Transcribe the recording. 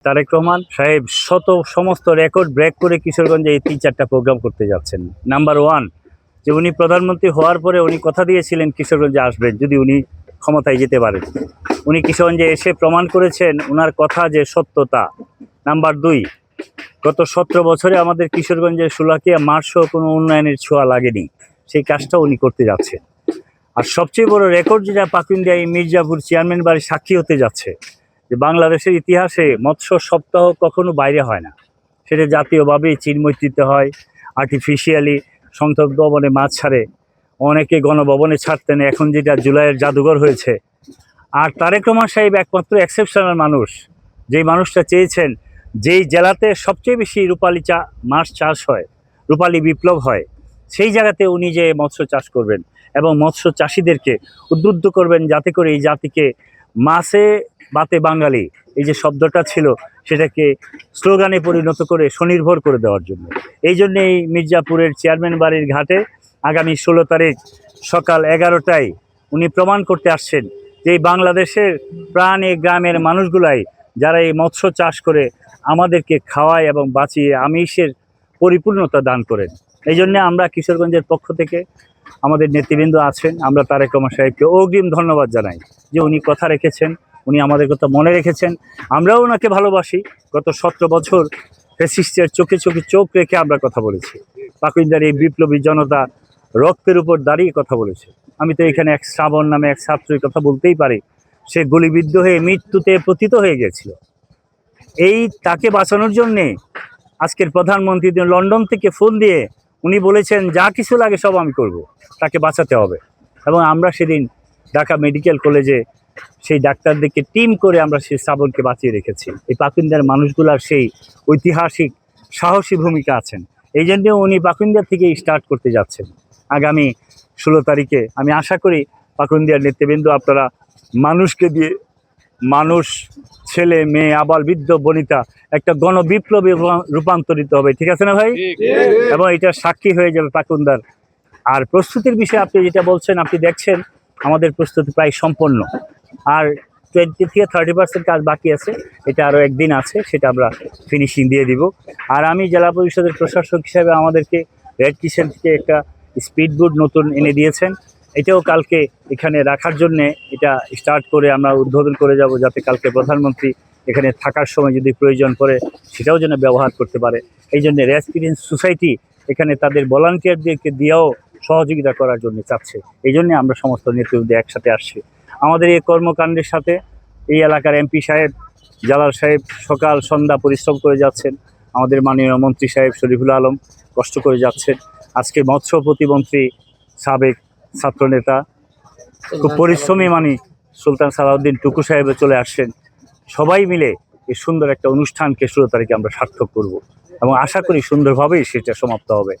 তারেক রহমান সাহেব সমস্ত record break করে কিশোরগঞ্জে এই 3-4টা প্রোগ্রাম করতে যাচ্ছেন। নাম্বার 1, যে উনি প্রধানমন্ত্রী হওয়ার পরে উনি কথা দিয়েছিলেন কিশোরগঞ্জে আসবেন যদি উনি ক্ষমতায় যেতে পারেন। উনি কিশোরগঞ্জে এসে প্রমাণ করেছেন ওনার কথা যে সত্যতা। নাম্বার 2, গত 17 বছরে আমাদের কিশোরগঞ্জের শোলাকিয়া মাঠসহ কোনো উন্নয়নের ছোঁয়া লাগেনি, সেই কাজটা উনি করতে যাচ্ছেন। আর সবচেয়ে বড় রেকর্ড যেটা পাকুন্দিয়া এই মির্জাপুর চেয়ারম্যান বাড়ি সাক্ষী হতে যাচ্ছে যে বাংলাদেশের ইতিহাসে মৎস্য সপ্তাহ কখনো বাইরে হয় না, সেটা জাতীয়ভাবেই চিন্মৈত্রীতে হয়। আর্টিফিশিয়ালি সংসদ ভবনে মাছ ছাড়ে, অনেকে গণভবনে ছাড়তেন, এখন যেটা জুলাইয়ের জাদুঘর হয়েছে। আর তারেক রহমান সাহেব একমাত্র এক্সেপশনাল মানুষ, যেই মানুষটা চেয়েছেন যেই জেলাতে সবচেয়ে বেশি রূপালী মাছ চাষ হয়, রূপালী বিপ্লব হয়, সেই জায়গাতে উনি যে মৎস্য চাষ করবেন এবং মৎস্য চাষিদেরকে উদ্বুদ্ধ করবেন যাতে করে এই জাতিকে মাছে বাতে বাঙালি এই যে শব্দটা ছিল সেটাকে স্লোগানে পরিণত করে স্বনির্ভর করে দেওয়ার জন্য। এই জন্য এই মির্জাপুরের চেয়ারম্যান বাড়ির ঘাটে আগামী 16 তারিখ সকাল 11টায় উনি প্রমাণ করতে আসছেন যে এই বাংলাদেশের প্রাণী গ্রামের মানুষগুলাই যারা এই মৎস্য চাষ করে আমাদেরকে খাওয়ায় এবং বাঁচিয়ে আমিষের পরিপূর্ণতা দান করেন। এই জন্য আমরা কিশোরগঞ্জের পক্ষ থেকে আমাদের নেতৃবৃন্দ আছেন, আমরা তারেক রহমান সাহেবকে অগ্রিম ধন্যবাদ জানাই যে উনি কথা রেখেছেন, উনি আমাদের কথা মনে রেখেছেন। আমরাও ওনাকে ভালোবাসি। গত 17 বছর ফ্যাসিস্টের চোখে চোখে চোখ রেখে আমরা কথা বলেছি। পাকুন্দার এই বিপ্লবী জনতা রক্তের উপর দাঁড়িয়ে কথা বলেছে। আমি তো এখানে এক শ্রাবণ নামে এক ছাত্রীর কথা বলতেই পারি, সে গুলিবিদ্ধ হয়ে মৃত্যুতে পতিত হয়ে গেছিল। এই তাকে বাঁচানোর জন্যে আজকের প্রধানমন্ত্রী লন্ডন থেকে ফোন দিয়ে উনি বলেছেন যা কিছু লাগে সব আমি করব, তাকে বাঁচাতে হবে। এবং আমরা সেদিন ঢাকা মেডিকেল কলেজে সেই ডাক্তারদেরকে টিম করে আমরা সেই শ্রাবণকে বাঁচিয়ে রেখেছি। এই পাকুন্দার মানুষগুলার সেই ঐতিহাসিক সাহসী ভূমিকা আছেন। এই জন্য উনি পাকুন্দিয়া থেকে স্টার্ট করতে যাচ্ছেন আগামী 16 তারিখে। আমি আশা করি পাকুন্দিয়ার নেতৃবৃন্দ আপনারা মানুষকে দিয়ে, মানুষ ছেলে মেয়ে আবাল বৃদ্ধ বনিতা একটা গণবিপ্লবে রূপান্তরিত হবে, ঠিক আছে না ভাই? এবং এটা সাক্ষী হয়ে যাবে পাকুন্দার। আর প্রস্তুতির বিষয়ে আপনি যেটা বলছেন, আপনি দেখছেন আমাদের প্রস্তুতি প্রায় সম্পন্ন। আর 20 থেকে 30% কাজ বাকি আছে, এটা আরও একদিন আছে, সেটা আমরা ফিনিশিং দিয়ে দিব। আর আমি জেলা পরিষদের প্রশাসক হিসাবে আমাদেরকে রেড কিচেন থেকে একটা স্পিড বোট নতুন এনে দিয়েছেন, এটাও কালকে এখানে রাখার জন্যে এটা স্টার্ট করে আমরা উদ্বোধন করে যাব, যাতে কালকে প্রধানমন্ত্রী এখানে থাকার সময় যদি প্রয়োজন পড়ে সেটাও যেন ব্যবহার করতে পারে। এই জন্য রেসপিডেন্স সোসাইটি এখানে তাদের ভলান্টিয়ারদেরকে দিয়েও সহযোগিতা করার জন্য চাচ্ছে। এই জন্যে আমরা সমস্ত নেতৃবৃন্দ একসাথে আসছি। আমাদের এই কর্মকাণ্ডের সাথে এই এলাকার এমপি সাহেব, জালাল সাহেব সকাল সন্ধ্যা পরিশ্রম করে যাচ্ছেন। আমাদের মাননীয় মন্ত্রী সাহেব শরীফুল আলম কষ্ট করে যাচ্ছেন। আজকে মৎস্য প্রতিমন্ত্রী সাবেক ছাত্রনেতা খুব পরিশ্রমী সুলতান সালাউদ্দিন টুকু সাহেবে চলে আসছেন। সবাই মিলে এই সুন্দর একটা অনুষ্ঠানকে 16 তারিখে আমরা সার্থক করব এবং আশা করি সুন্দরভাবেই সেটা সমাপ্ত হবে।